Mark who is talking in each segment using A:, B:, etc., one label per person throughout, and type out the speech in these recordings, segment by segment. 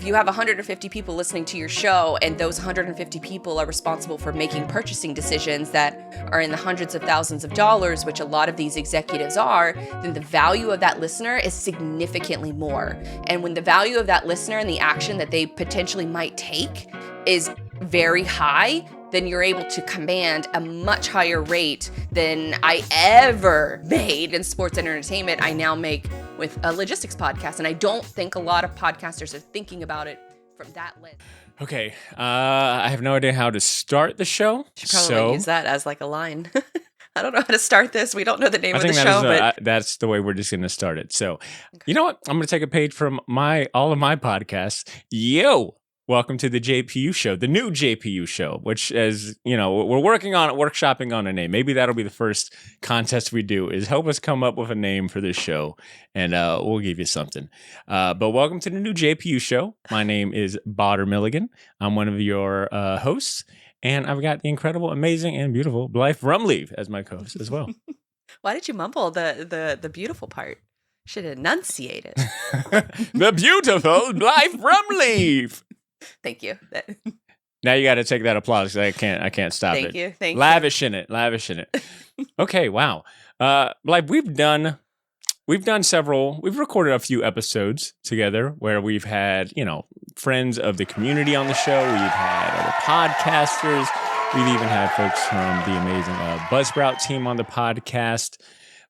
A: if you have 150 people listening to your show and those 150 people are responsible for making purchasing decisions that are in the hundreds of thousands of dollars, which a lot of these executives are, then the value of that listener is significantly more. And when the value of that listener and the action that they potentially might take is very high, then you're able to command a much higher rate than I ever made in sports and entertainment. I now make with a logistics podcast. And I don't think a lot of podcasters are thinking about it from that lens.
B: Okay. I have no idea how to start the show.
A: Should probably use that as like a line. I don't know how to start this. We don't know the name of the show, but
B: that's the way we're just going to start it. So, You know what? I'm going to take a page from all of my podcasts. Yo! Welcome to the JPU Show, the new JPU Show, which, as you know, we're workshopping on a name. Maybe that'll be the first contest we do, is help us come up with a name for this show, and we'll give you something. But welcome to the new JPU Show. My name is Badr Milligan. I'm one of your hosts, and I've got the incredible, amazing, and beautiful Blythe Blythe as my co-host as well.
A: Why did you mumble the beautiful part? Should enunciate it.
B: The beautiful Blythe Blythe.
A: Thank you.
B: Now you got to take that applause. I can't stop it.
A: Thank you.
B: Lavish in it. Okay, wow. Like we've done several. We've recorded a few episodes together where we've had friends of the community on the show. We've had other podcasters. We've even had folks from the amazing Buzzsprout team on the podcast.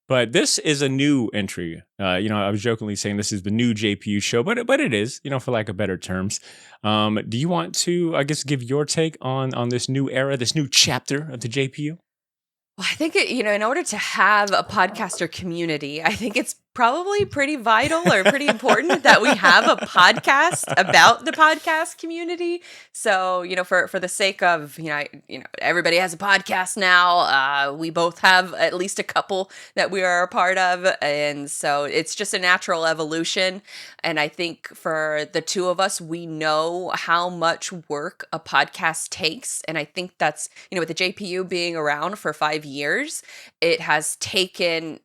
B: But this is a new entry. I was jokingly saying this is the new JPU Show, but it is, for lack of better terms. Do you want to, I guess, give your take on this new era, this new chapter of the JPU?
A: Well, I think, in order to have a podcaster community, I think it's probably pretty vital or pretty important that we have a podcast about the podcast community. So, for the sake of, everybody has a podcast now. We both have at least a couple that we are a part of. And so it's just a natural evolution. And I think for the two of us, we know how much work a podcast takes. And I think that's, with the JPU being around for 5 years, it has taken...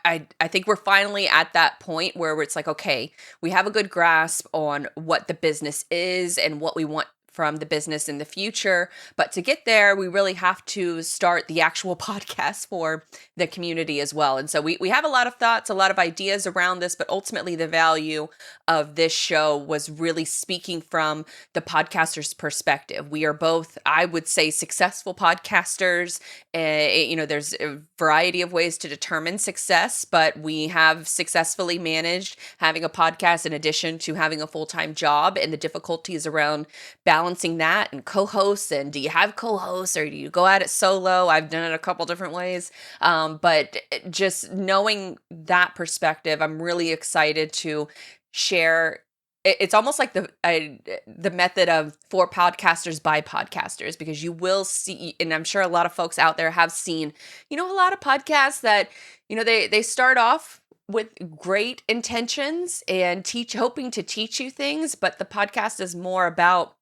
A: I think we're finally at that point where it's like, okay, we have a good grasp on what the business is and what we want from the business in the future. But to get there, we really have to start the actual podcast for the community as well. And so we have a lot of thoughts, a lot of ideas around this, but ultimately the value of this show was really speaking from the podcaster's perspective. We are both, I would say, successful podcasters. There's a variety of ways to determine success, but we have successfully managed having a podcast in addition to having a full-time job, and the difficulties around balancing that and co-hosts, and do you have co-hosts or do you go at it solo? I've done it a couple different ways. But just knowing that perspective, I'm really excited to share. It's almost like the method of for podcasters by podcasters, because you will see, and I'm sure a lot of folks out there have seen, a lot of podcasts that, they start off with great intentions and hoping to teach you things, but the podcast is more about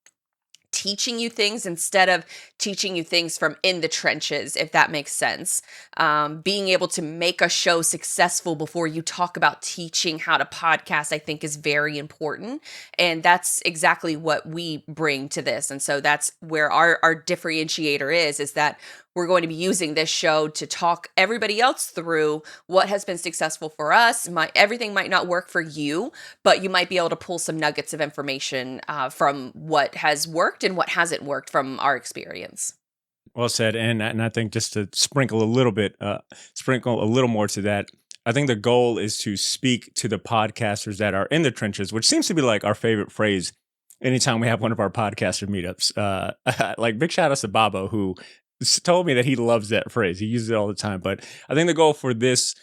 A: teaching you things instead of teaching you things from in the trenches, if that makes sense. Being able to make a show successful before you talk about teaching how to podcast, I think, is very important. And that's exactly what we bring to this. And so that's where our differentiator is that we're going to be using this show to talk everybody else through what has been successful for us. Everything might not work for you, but you might be able to pull some nuggets of information from what has worked and what hasn't worked from our experience.
B: Well said. And I think just to sprinkle a little more to that, I think the goal is to speak to the podcasters that are in the trenches, which seems to be like our favorite phrase anytime we have one of our podcaster meetups. Like big shout outs to Babo, who told me that he loves that phrase. He uses it all the time. But I think the goal for this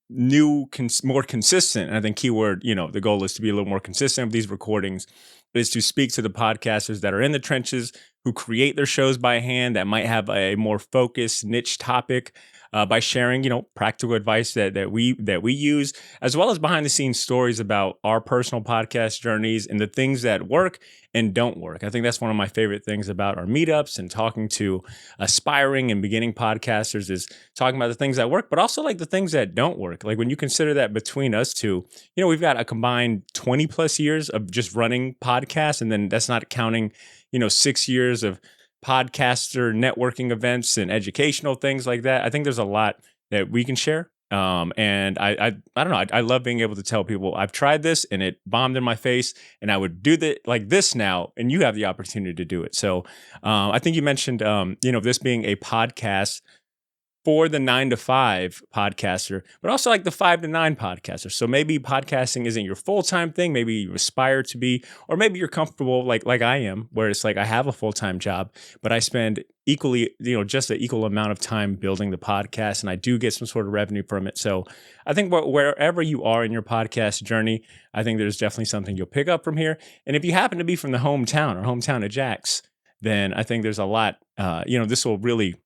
B: new, more consistent, and I think keyword, the goal is to be a little more consistent with these recordings, is to speak to the podcasters that are in the trenches, who create their shows by hand, that might have a more focused niche topic, by sharing, practical advice that we use, as well as behind the scenes stories about our personal podcast journeys and the things that work and don't work. I think that's one of my favorite things about our meetups and talking to aspiring and beginning podcasters is talking about the things that work, but also like the things that don't work. Like when you consider that between us two, we've got a combined 20 plus years of just running podcasts. And then that's not counting, 6 years of podcaster networking events and educational things like that. I think there's a lot that we can share. And I don't know. I love being able to tell people I've tried this and it bombed in my face, and I would do that like this now, and you have the opportunity to do it. So I think you mentioned, this being a podcast for the 9 to 5 podcaster, but also like the 5 to 9 podcaster. So maybe podcasting isn't your full-time thing. Maybe you aspire to be, or maybe you're comfortable like I am, where it's like I have a full-time job, but I spend equally, just an equal amount of time building the podcast, and I do get some sort of revenue from it. So I think wherever you are in your podcast journey, I think there's definitely something you'll pick up from here. And if you happen to be from the hometown of Jax, then I think there's a lot, this will really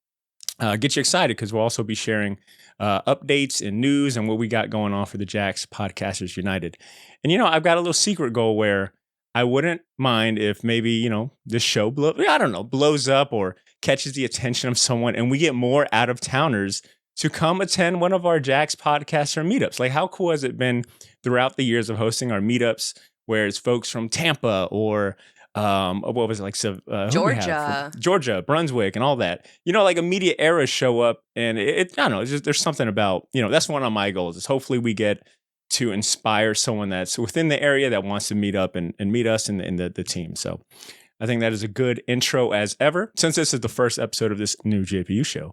B: get you excited, because we'll also be sharing updates and news and what we got going on for the Jax Podcasters United. And, I've got a little secret goal where I wouldn't mind if maybe, this show blows up or catches the attention of someone and we get more out of towners to come attend one of our Jax Podcaster meetups. Like, how cool has it been throughout the years of hosting our meetups where it's folks from Tampa or what was it, like Georgia, Brunswick, and all that, like immediate eras show up, and I don't know, there's something about, that's one of my goals, is hopefully we get to inspire someone that's within the area that wants to meet up and meet us in the team. So I think that is a good intro as ever. Since this is the first episode of this new JPU show,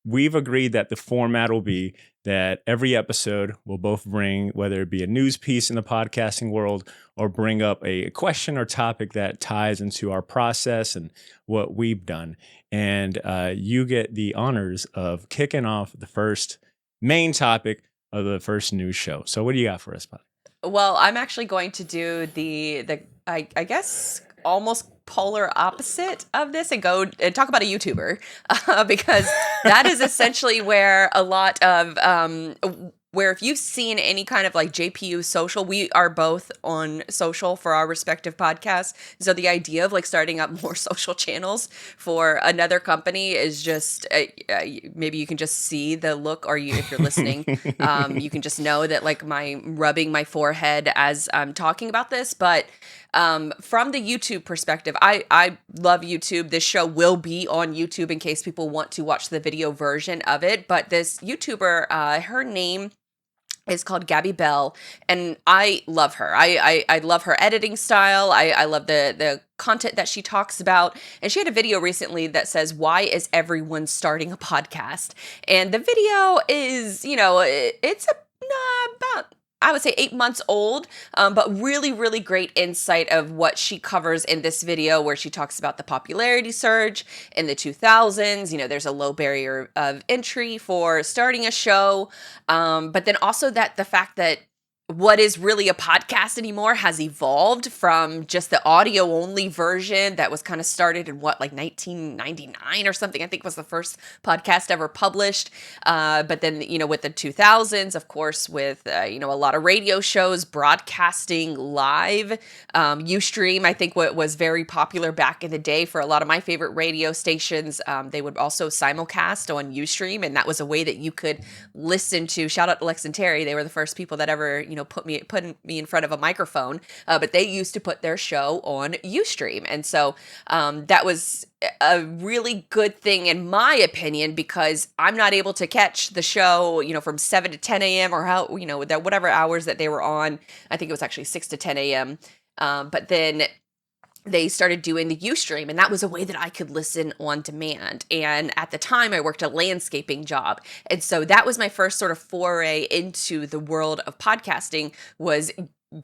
B: we've agreed that the format will be that every episode will both bring, whether it be a news piece in the podcasting world or bring up a question or topic that ties into our process and what we've done. And you get the honors of kicking off the first main topic of the first news show. So what do you got for us, Bud?
A: Well, I'm actually going to do I guess almost polar opposite of this and go and talk about a YouTuber, because that is essentially where a lot of where if you've seen any kind of like JPU social, we are both on social for our respective podcasts. So the idea of like starting up more social channels for another company is just, maybe you can just see the look, or if you're listening, you can just know that like rubbing my forehead as I'm talking about this. But from the YouTube perspective, I love YouTube. This show will be on YouTube in case people want to watch the video version of it. But this YouTuber, her name is called Gabby Bell, and I love her. I love her editing style. I love the content that she talks about. And she had a video recently that says, "Why is everyone starting a podcast?" And the video is, it's about, I would say, 8 months old, but really, really great insight of what she covers in this video, where she talks about the popularity surge in the 2000s. There's a low barrier of entry for starting a show, but then also that the fact that what is really a podcast anymore has evolved from just the audio only version that was kind of started in like 1999 or something, I think was the first podcast ever published. But then, with the 2000s, of course, with, a lot of radio shows broadcasting live, Ustream, I think what was very popular back in the day for a lot of my favorite radio stations. They would also simulcast on Ustream, and that was a way that you could listen to, shout out to Lex and Terry. They were the first people that ever, put me in front of a microphone, but they used to put their show on Ustream. And so that was a really good thing in my opinion, because I'm not able to catch the show, from 7 to 10 a.m. or whatever hours that they were on. I think it was actually 6 to 10 a.m. But then they started doing the Ustream, and that was a way that I could listen on demand. And at the time I worked a landscaping job. And so that was my first sort of foray into the world of podcasting, was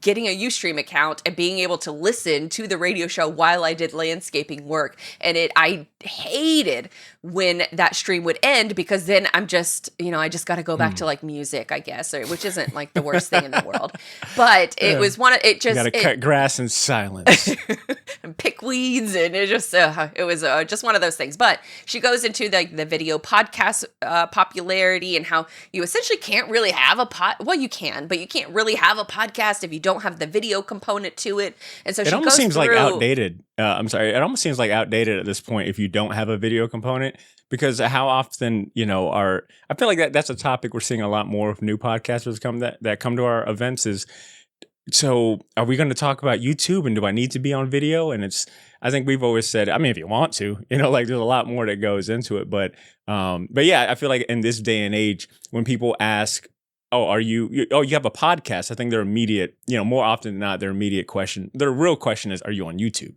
A: getting a Ustream account and being able to listen to the radio show while I did landscaping work. And I hated when that stream would end, because then I'm just, I just got to go back to like music, I guess, which isn't like the worst thing in the world. But it was got
B: to cut grass in silence.
A: and pick weeds, and it was just one of those things. But she goes into the video podcast popularity and how you essentially can't really have well, you can, but you can't really have a podcast if you don't have the video component to it. And so
B: it almost seems like outdated. I'm sorry, it almost seems like outdated at this point if you don't have a video component, because how often, I feel like that's a topic we're seeing a lot more of new podcasters that come to our events is, so are we going to talk about YouTube, and do I need to be on video? And I think we've always said, I mean, if you want to, like there's a lot more that goes into it. But yeah, I feel like in this day and age, when people ask, oh, you have a podcast? I think their immediate, more often than not, their real question is, are you on YouTube?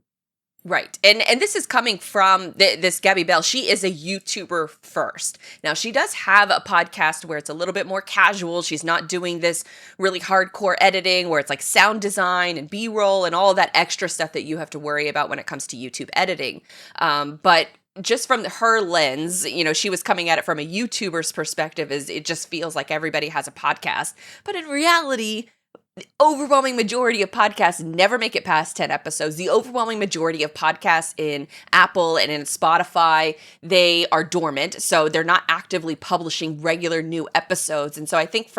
A: Right. And this is coming from this Gabby Bell. She is a YouTuber first. Now, she does have a podcast where it's a little bit more casual. She's not doing this really hardcore editing where it's like sound design and B-roll and all of that extra stuff that you have to worry about when it comes to YouTube editing. But just from her lens, she was coming at it from a YouTuber's perspective, is it just feels like everybody has a podcast. But in reality, the overwhelming majority of podcasts never make it past 10 episodes. The overwhelming majority of podcasts in Apple and in Spotify, they are dormant. So they're not actively publishing regular new episodes. And so I think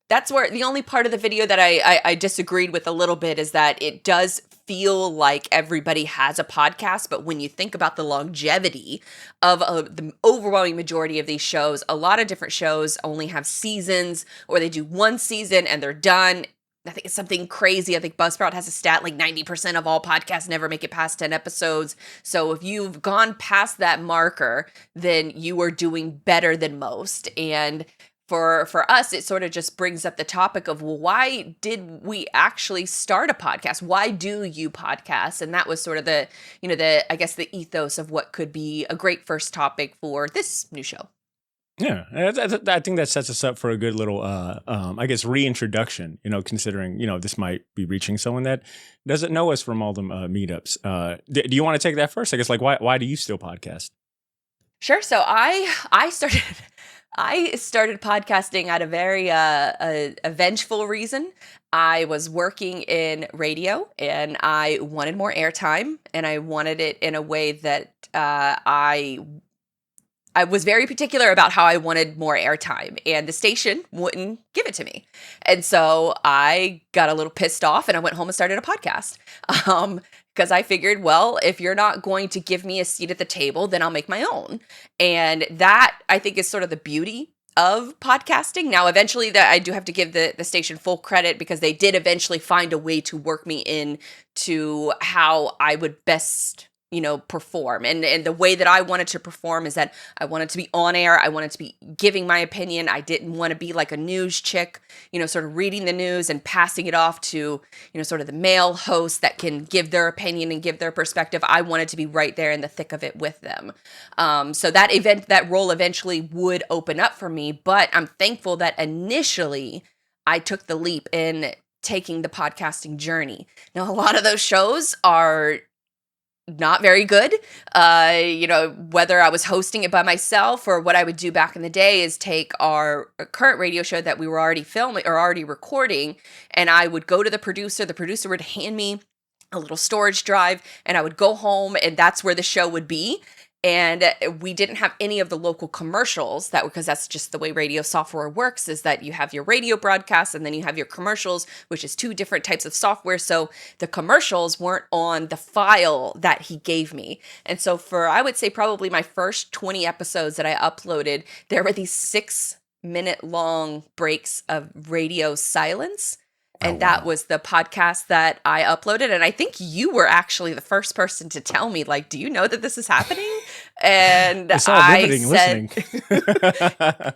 A: that's where the only part of the video that I disagreed with a little bit is that it does feel like everybody has a podcast. But when you think about the longevity of the overwhelming majority of these shows, a lot of different shows only have seasons, or they do one season and they're done. I think it's something crazy. I think Buzzsprout has a stat like 90% of all podcasts never make it past 10 episodes. So if you've gone past that marker, then you are doing better than most. And for us, it sort of just brings up the topic of, well, why did we actually start a podcast? Why do you podcast? And that was sort of the ethos of what could be a great first topic for this new show.
B: Yeah, I think that sets us up for a good little, reintroduction, considering, this might be reaching someone that doesn't know us from all the meetups. Do you want to take that first? I guess, why do you still podcast?
A: Sure. So I started podcasting at a very a vengeful reason. I was working in radio and I wanted more airtime, and I wanted it in a way that I was very particular about how I wanted more airtime, and the station wouldn't give it to me. And so I got a little pissed off and I went home and started a podcast. Because I figured, well, if you're not going to give me a seat at the table, then I'll make my own. And that, I think, is sort of the beauty of podcasting. Now, eventually, I do have to give the station full credit, because they did eventually find a way to work me in to how I would best perform. And the way that I wanted to perform is that I wanted to be on air. I wanted to be giving my opinion. I didn't want to be like a news chick, sort of reading the news and passing it off to, sort of the male host that can give their opinion and give their perspective. I wanted to be right there in the thick of it with them. So that role eventually would open up for me, but I'm thankful that initially I took the leap in taking the podcasting journey. Now, a lot of those shows are not very good. Whether I was hosting it by myself, or what I would do back in the day is take our current radio show that we were already filming or already recording, and I would go to the producer. The producer would hand me a little storage drive, and I would go home, and that's where the show would be. And we didn't have any of the local commercials because that's just the way radio software works, is that you have your radio broadcasts and then you have your commercials, which is two different types of software. So the commercials weren't on the file that he gave me. And so for, I would say, probably my first 20 episodes that I uploaded, there were these 6-minute long breaks of radio silence. And that was the podcast that I uploaded. And I think you were actually the first person to tell me, do you know that this is happening? And I said,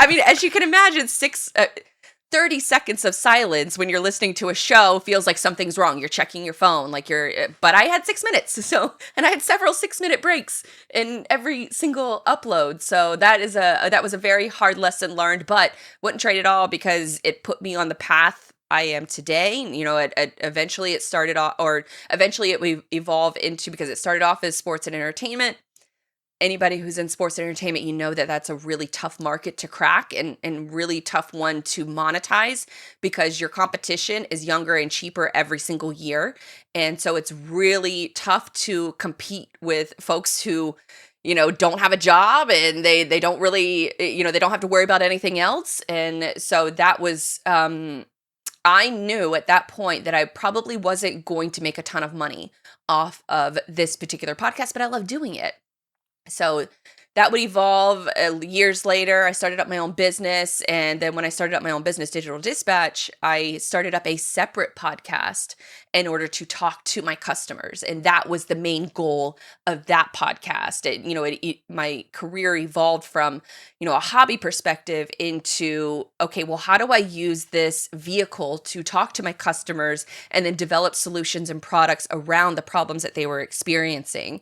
A: I mean, as you can imagine, 30 seconds of silence when you're listening to a show feels like something's wrong. You're checking your phone, but I had 6 minutes. And I had several 6-minute breaks in every single upload. So that was a very hard lesson learned, but wouldn't trade it all, because it put me on the path I am today. Eventually it evolved into, because it started off as sports and entertainment, anybody who's in sports entertainment, you know that that's a really tough market to crack and really tough one to monetize because your competition is younger and cheaper every single year. And so it's really tough to compete with folks who, don't have a job and they don't really, they don't have to worry about anything else. And so that was, I knew at that point that I probably wasn't going to make a ton of money off of this particular podcast, but I love doing it. So that would evolve years later. I started up my own business. And then when I started up my own business, Digital Dispatch, I started up a separate podcast in order to talk to my customers. And that was the main goal of that podcast. My career evolved from, a hobby perspective into, okay, well, how do I use this vehicle to talk to my customers and then develop solutions and products around the problems that they were experiencing?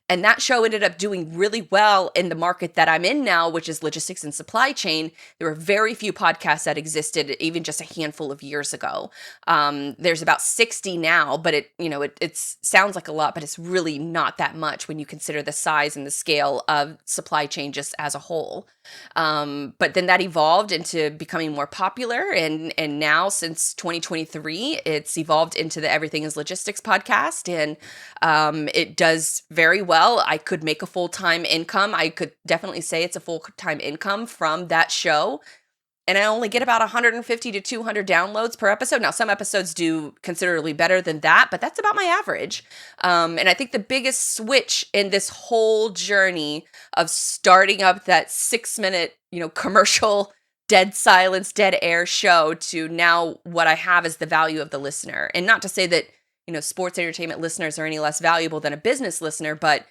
A: And that show ended up doing really well in the market that I'm in now, which is logistics and supply chain. There were very few podcasts that existed even just a handful of years ago. There's about 60 now, but it sounds like a lot, but it's really not that much when you consider the size and the scale of supply chain just as a whole. But then that evolved into becoming more popular. And now since 2023, it's evolved into the Everything is Logistics podcast. And it does very well. I could make a full-time income. I could definitely say it's a full-time income from that show. And I only get about 150 to 200 downloads per episode. Now, some episodes do considerably better than that, but that's about my average. And I think the biggest switch in this whole journey of starting up that 6-minute, commercial, dead silence, dead air show to now what I have is the value of the listener. And not to say that, sports entertainment listeners are any less valuable than a business listener, but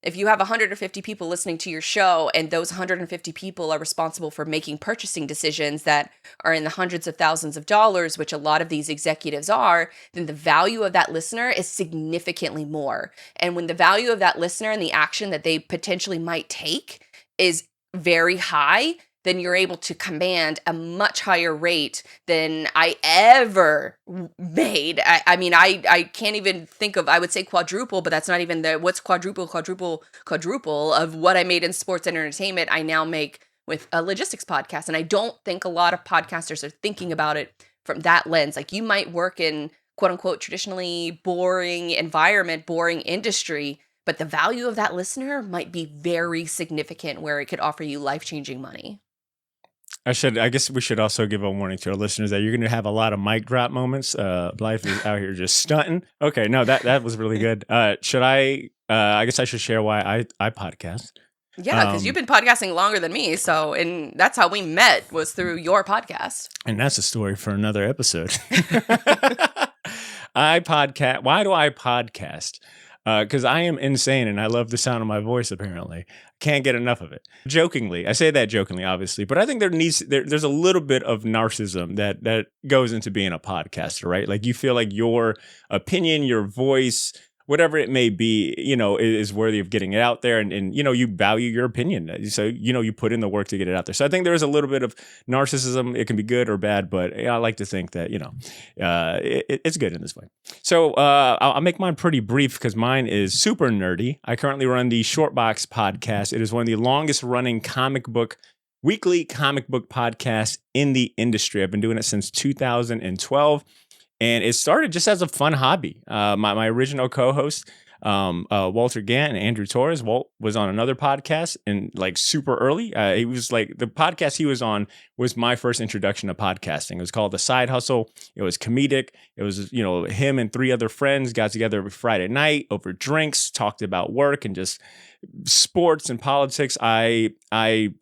A: if you have 150 people listening to your show and those 150 people are responsible for making purchasing decisions that are in the hundreds of thousands of dollars, which a lot of these executives are, then the value of that listener is significantly more. And when the value of that listener and the action that they potentially might take is very high, then you're able to command a much higher rate than I ever made. I can't even think of, I would say quadruple, but that's not even what's quadruple of what I made in sports and entertainment. I now make with a logistics podcast. And I don't think a lot of podcasters are thinking about it from that lens. Like you might work in quote unquote, traditionally boring environment, boring industry, but the value of that listener might be very significant where it could offer you life-changing money.
B: I guess we should also give a warning to our listeners that you're going to have a lot of mic drop moments. Blythe is out here just stunting. Okay, no, that was really good. I guess I should share why I podcast.
A: Yeah, because you've been podcasting longer than me. And that's how we met, was through your podcast.
B: And that's a story for another episode. I podcast. Why do I podcast? Because I am insane and I love the sound of my voice, apparently. Can't get enough of it. Jokingly. I say that jokingly, obviously, but I think there's a little bit of narcissism that goes into being a podcaster, right? Like you feel like your opinion, your voice, whatever it may be, is worthy of getting it out there. And you value your opinion. So, you put in the work to get it out there. So I think there's a little bit of narcissism. It can be good or bad, but I like to think that, it's good in this way. So I'll make mine pretty brief because mine is super nerdy. I currently run the Shortbox podcast. It is one of the longest running weekly comic book podcasts in the industry. I've been doing it since 2012. And it started just as a fun hobby. My original co-host, Walter Gant and Andrew Torres, Walt was on another podcast and like super early. He was like, the podcast he was on was my first introduction to podcasting. It was called The Side Hustle. It was comedic. It was, him and 3 other friends got together every Friday night over drinks, talked about work and just sports and politics. I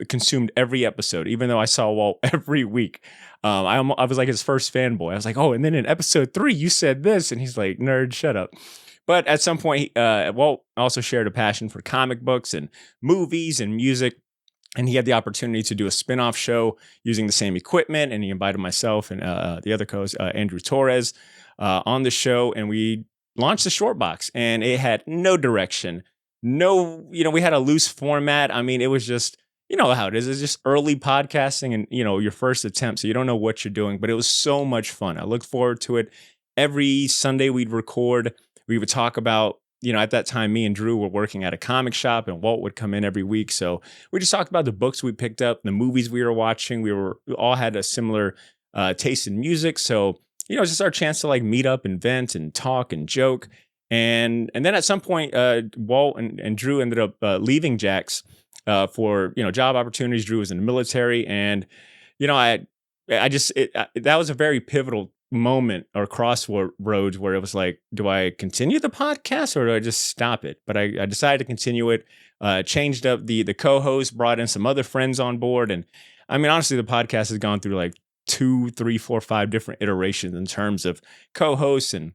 B: consumed every episode, even though I saw Walt every week. I was like his first fanboy. I was like, oh, and then in episode 3, you said this. And he's like, nerd, shut up. But at some point, Walt also shared a passion for comic books and movies and music. And he had the opportunity to do a spin-off show using the same equipment. And he invited myself and the other co-host, Andrew Torres, on the show. And we launched the Shortbox. And it had no direction. We had a loose format. I mean, it was just, you know how it is. It's just early podcasting and, your first attempt. So you don't know what you're doing, but it was so much fun. I look forward to it. Every Sunday we'd record. We would talk about at that time, me and Drew were working at a comic shop, and Walt would come in every week. So we just talked about the books we picked up, the movies we were watching. We all had a similar taste in music. So, it's just our chance to like meet up and vent and talk and joke. And then at some point, Walt and Drew ended up leaving Jax for, job opportunities. Drew was in the military. And, that was a very pivotal moment or crossroads where it was like, do I continue the podcast or do I just stop it? But I decided to continue it, changed up the co-host, brought in some other friends on board. And I mean, honestly, the podcast has gone through like 2, 3, 4, 5 different iterations in terms of co-hosts and,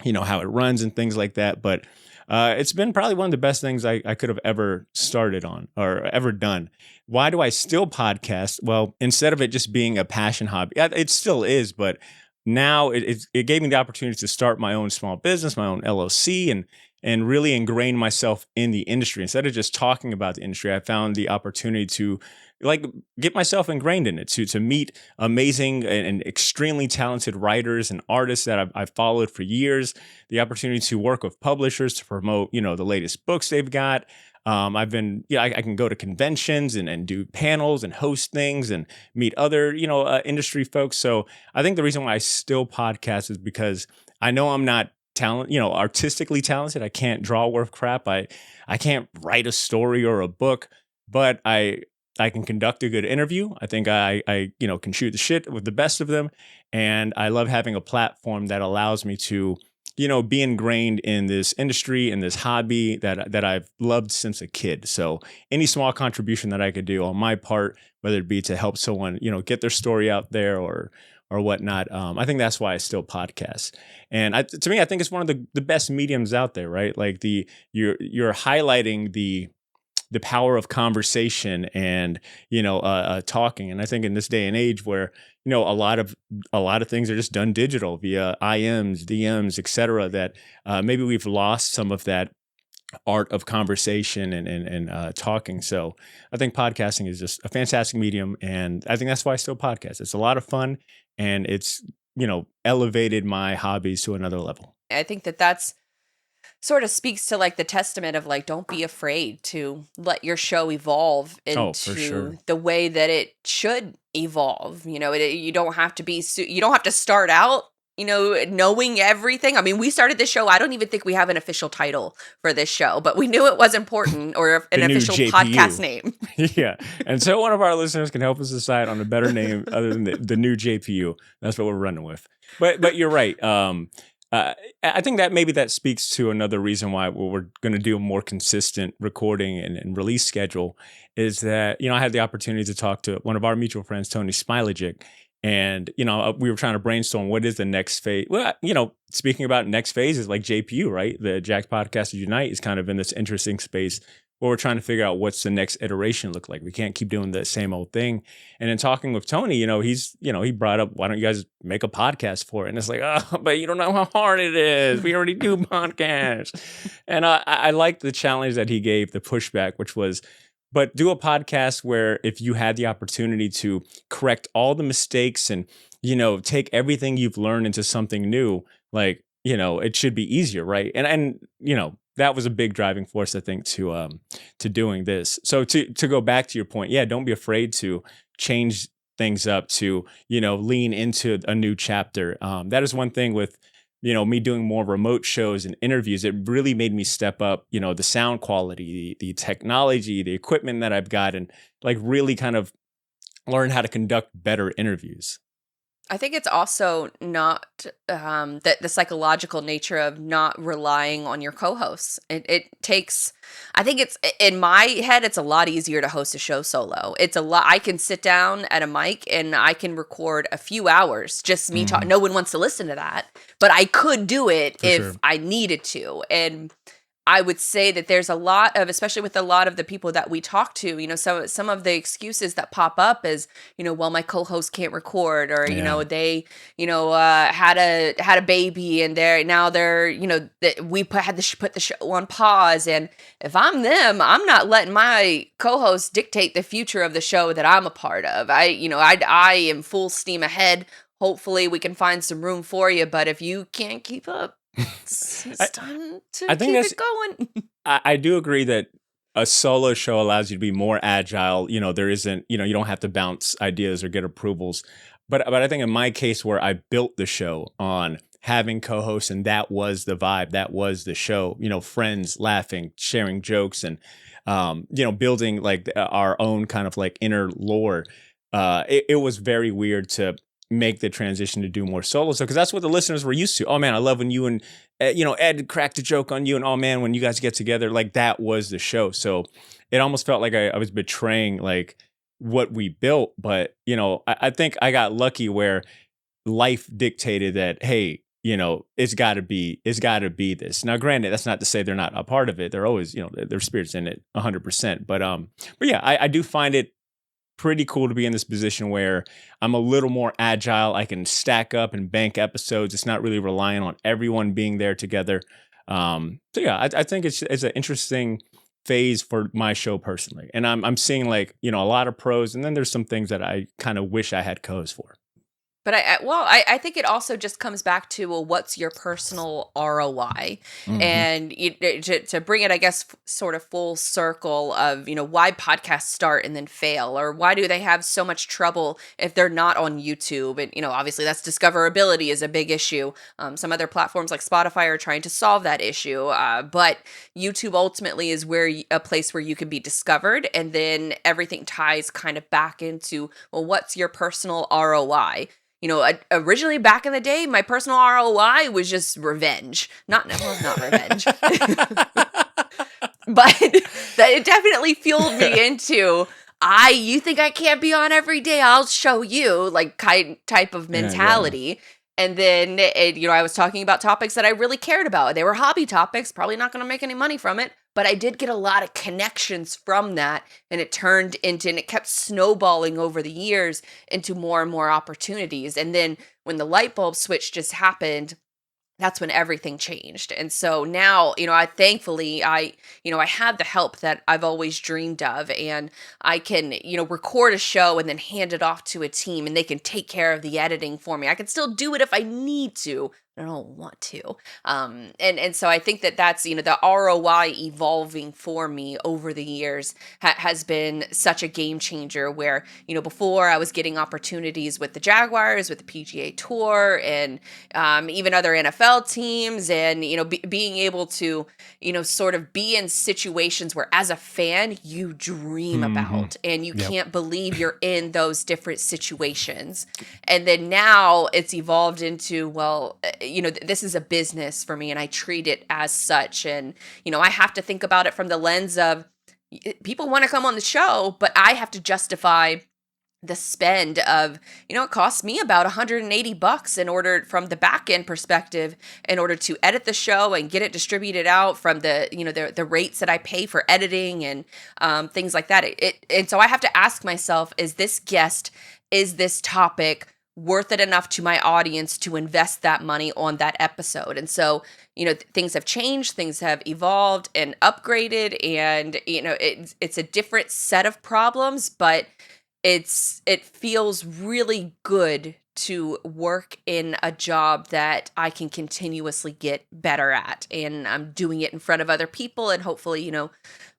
B: how it runs and things like that. But it's been probably one of the best things I could have ever started on or ever done. Why do I still podcast? Well, instead of it just being a passion hobby, it still is, but now it gave me the opportunity to start my own small business, my own LLC, and really ingrain myself in the industry. Instead of just talking about the industry, I found the opportunity to like get myself ingrained in it, to meet amazing and extremely talented writers and artists that I've followed for years, the opportunity to work with publishers to promote, the latest books they've got. I've been, I can go to conventions and do panels and host things and meet other, industry folks. So I think the reason why I still podcast is because I know I'm not artistically talented. I can't draw worth crap. I can't write a story or a book, but I can conduct a good interview. I think I can shoot the shit with the best of them. And I love having a platform that allows me to, be ingrained in this industry and this hobby that I've loved since a kid. So any small contribution that I could do on my part, whether it be to help someone, get their story out there or whatnot, I think that's why I still podcast. And to me, I think it's one of the best mediums out there, right? Like you're highlighting the power of conversation and talking. And I think in this day and age where a lot of things are just done digital via IMs, DMs, etc., that maybe we've lost some of that art of conversation and talking. So I think podcasting is just a fantastic medium, and I think that's why I still podcast. It's a lot of fun, and it's elevated my hobbies to another level.
A: I think that's sort of speaks to like the testament of like, don't be afraid to let your show evolve into the way that it should evolve. You don't have to be, you don't have to start out, knowing everything. I mean, we started this show. I don't even think we have an official title for this show, but we knew it was important, or an official
B: JPU
A: podcast name.
B: Yeah. And so one of our listeners can help us decide on a better name other than the new JPU. That's what we're running with. But you're right. I think that maybe that speaks to another reason why we're going to do a more consistent recording and release schedule is that, I had the opportunity to talk to one of our mutual friends, Tony Smilagic, and, we were trying to brainstorm what is the next phase. Well, speaking about next phases like JPU, right? The Jax Podcasters Unite is kind of in this interesting space where we're trying to figure out what's the next iteration look like. We can't keep doing the same old thing. And in talking with Tony, he brought up, why don't you guys make a podcast for it? And it's like, oh, but you don't know how hard it is. We already do podcasts. And I liked the challenge that he gave, the pushback, which was, but do a podcast where if you had the opportunity to correct all the mistakes and, take everything you've learned into something new, like, it should be easier, right? And that was a big driving force, I think, to doing this. So to go back to your point, yeah, don't be afraid to change things up, to lean into a new chapter. That is one thing with me doing more remote shows and interviews. It really made me step up, the sound quality, the technology, the equipment that I've got, and like really kind of learn how to conduct better interviews.
A: I think it's also not the psychological nature of not relying on your co-hosts. It takes, I think it's, in my head, it's a lot easier to host a show solo. It's a lot, I can sit down at a mic and I can record a few hours, just me talking. No one wants to listen to that, but I could do it if I needed to. And I would say that there's a lot of, especially with a lot of the people that we talk to, so some of the excuses that pop up is, well, my co-host can't record, or they, had a baby and they're, we had to put the show on pause. And if I'm them, I'm not letting my co-host dictate the future of the show that I'm a part of. I am full steam ahead. Hopefully we can find some room for you, but if you can't keep up, It's time to
B: I think
A: keep
B: that's-
A: it going.
B: I do agree that a solo show allows you to be more agile. There isn't, you don't have to bounce ideas or get approvals. But I think in my case, where I built the show on having co-hosts, and that was the vibe, that was the show, friends laughing, sharing jokes, and building like our own kind of like inner lore. It was very weird to make the transition to do more solo stuff, because that's what the listeners were used to. Oh man, I love when you and Ed cracked a joke on you, and oh man, when you guys get together, like that was the show. So it almost felt like I was betraying like what we built. But I think I got lucky where life dictated that, hey, it's got to be this. Now, granted, that's not to say they're not a part of it. They're always, their spirits in it 100%. But yeah, I do find it pretty cool to be in this position where I'm a little more agile. I can stack up and bank episodes. It's not really relying on everyone being there together. So yeah, I think it's an interesting phase for my show personally. And I'm seeing like, a lot of pros, and then there's some things that I kind of wish I had codes for.
A: But I think it also just comes back to, well, what's your personal ROI?
B: Mhm.
A: And to bring it, I guess, sort of full circle of, why podcasts start and then fail, or why do they have so much trouble if they're not on YouTube? And, obviously that's discoverability is a big issue. Some other platforms like Spotify are trying to solve that issue. But YouTube ultimately is a place where you can be discovered. And then everything ties kind of back into, well, what's your personal ROI? Originally back in the day, my personal ROI was just revenge. Not revenge. But it definitely fueled me into, you think I can't be on every day? I'll show you, like type of mentality. Yeah. And then, I was talking about topics that I really cared about. They were hobby topics, probably not going to make any money from it. But I did get a lot of connections from that. And it turned into, and it kept snowballing over the years into more and more opportunities. And then when the light bulb switch just happened, that's when everything changed. And so now, I have the help that I've always dreamed of, and I can, record a show and then hand it off to a team, and they can take care of the editing for me. I can still do it if I need to. I don't want to. And so I think that's, the ROI evolving for me over the years has been such a game changer where, before I was getting opportunities with the Jaguars, with the PGA Tour, and even other NFL teams, and, being able to, sort of be in situations where as a fan, you dream about, and you can't believe you're in those different situations. And then now it's evolved into, well, this is a business for me, and I treat it as such. And, I have to think about it from the lens of people want to come on the show, but I have to justify the spend of, it costs me about $180 in order, from the back end perspective, in order to edit the show and get it distributed out, from the, the rates that I pay for editing and things like that. And so I have to ask myself, is this topic worth it enough to my audience to invest that money on that episode? And so, things have changed, things have evolved and upgraded, and, it's a different set of problems, but it feels really good to work in a job that I can continuously get better at. And I'm doing it in front of other people, and hopefully,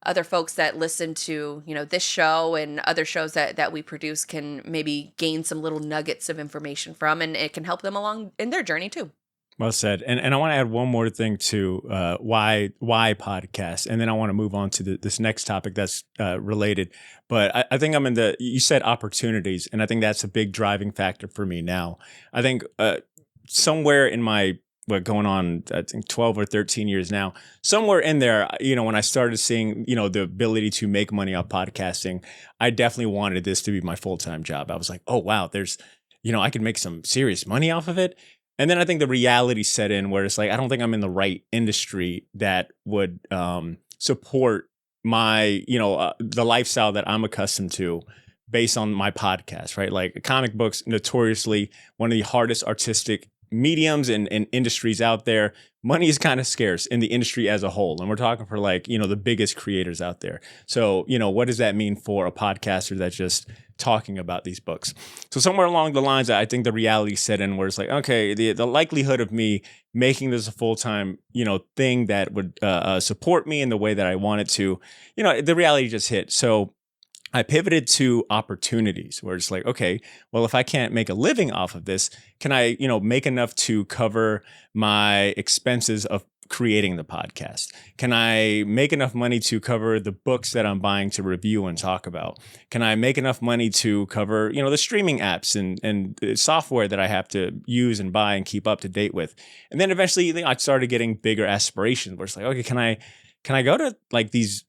A: other folks that listen to, this show and other shows that we produce can maybe gain some little nuggets of information from, and it can help them along in their journey too.
B: Well said. And I want to add one more thing to why podcasts, and then I want to move on to this next topic that's related. But I think you said opportunities, and I think that's a big driving factor for me now. I think somewhere in my, going on, I think 12 or 13 years now, somewhere in there, when I started seeing, the ability to make money off podcasting, I definitely wanted this to be my full-time job. I was like, oh, wow, there's, I could make some serious money off of it. And then I think the reality set in where it's like, I don't think I'm in the right industry that would support my, the lifestyle that I'm accustomed to based on my podcast, right? Like comic books, notoriously one of the hardest artistic mediums and industries out there, money is kind of scarce in the industry as a whole. And we're talking for like, the biggest creators out there. So, what does that mean for a podcaster that's just talking about these books? So somewhere along the lines, I think the reality set in where it's like, okay, the likelihood of me making this a full-time, thing that would support me in the way that I want it to, the reality just hit. So I pivoted to opportunities where it's like, okay, well, if I can't make a living off of this, can I, make enough to cover my expenses of creating the podcast? Can I make enough money to cover the books that I'm buying to review and talk about? Can I make enough money to cover, the streaming apps and the software that I have to use and buy and keep up to date with? And then eventually I started getting bigger aspirations where it's like, okay, can I go to like these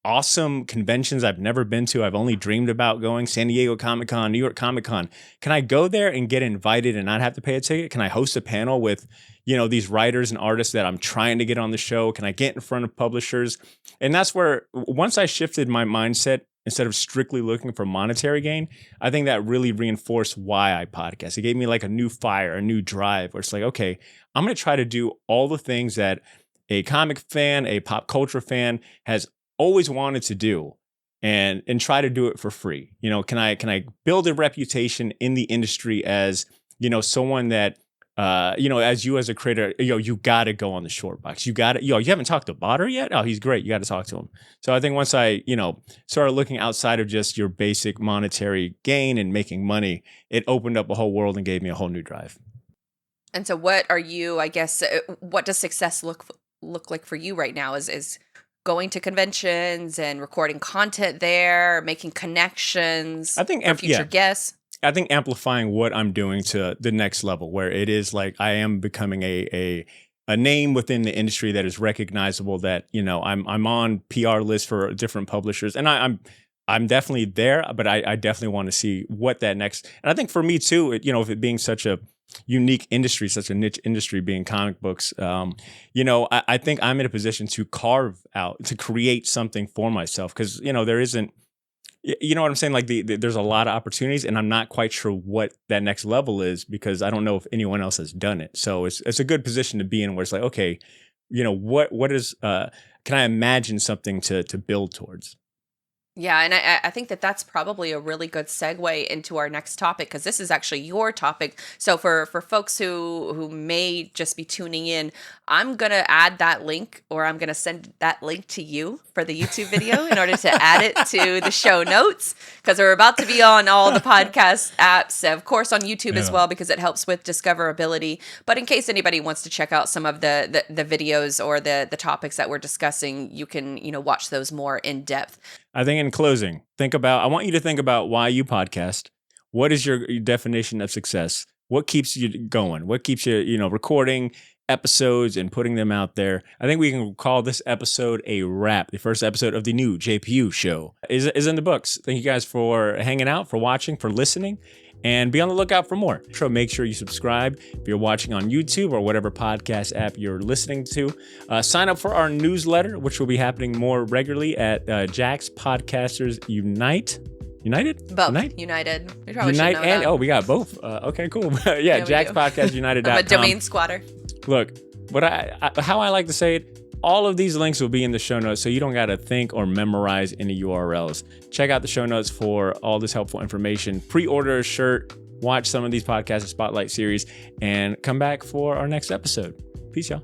B: awesome conventions I've never been to? I've only dreamed about going. San Diego Comic-Con, New York Comic-Con. Can I go there and get invited and not have to pay a ticket? Can I host a panel with, these writers and artists that I'm trying to get on the show? Can I get in front of publishers? And that's where, once I shifted my mindset, instead of strictly looking for monetary gain, I think that really reinforced why I podcast. It gave me like a new fire, a new drive, where it's like, okay, I'm going to try to do all the things that a comic fan, a pop culture fan has always wanted to do, and try to do it for free. Can I build a reputation in the industry as, someone that, as you as a creator, you got to go on the short box. You got to, you haven't talked to Badr yet? Oh, he's great. You got to talk to him. So I think once I, started looking outside of just your basic monetary gain and making money, it opened up a whole world and gave me a whole new drive.
A: And so what are you, I guess, what does success look like for you right now? Is going to conventions and recording content there, making connections,
B: I think
A: for future guests?
B: I think amplifying what I'm doing to the next level, where it is like I am becoming a name within the industry that is recognizable, that, I'm on PR lists for different publishers, and I'm definitely there, but I definitely want to see what that next. And I think for me too, if it being such a unique industry, such a niche industry being comic books, I think I'm in a position to create something for myself, because, there isn't, what I'm saying? Like there's a lot of opportunities, and I'm not quite sure what that next level is, because I don't know if anyone else has done it. So it's a good position to be in, where it's like, okay, what is, can I imagine something to build towards?
A: Yeah, and I think that's probably a really good segue into our next topic, because this is actually your topic. So for folks who may just be tuning in, I'm going to add that link, or I'm going to send that link to you for the YouTube video in order to add it to the show notes, because we're about to be on all the podcast apps, of course on YouTube as well, because it helps with discoverability. But in case anybody wants to check out some of the videos or the topics that we're discussing, you can, watch those more in depth.
B: I think in closing, I want you to think about why you podcast. What is your definition of success? What keeps you going? What keeps you, recording episodes and putting them out there? I think we can call this episode a wrap. The first episode of the new JPU Show is in the books. Thank you guys for hanging out, for watching, for listening, and be on the lookout for more. So make sure you subscribe if you're watching on YouTube or whatever podcast app you're listening to. Sign up for our newsletter, which will be happening more regularly at Jack's Podcasters Unite. United?
A: Both. United. We probably
B: Unite
A: should know
B: and
A: that.
B: we got both. Okay, cool. Yeah, Jack's Podcast United.com.
A: I'm a domain squatter.
B: Look, how I like to say it, all of these links will be in the show notes, so you don't got to think or memorize any URLs. Check out the show notes for all this helpful information. Pre-order a shirt, watch some of these podcasts, Spotlight series, and come back for our next episode. Peace, y'all.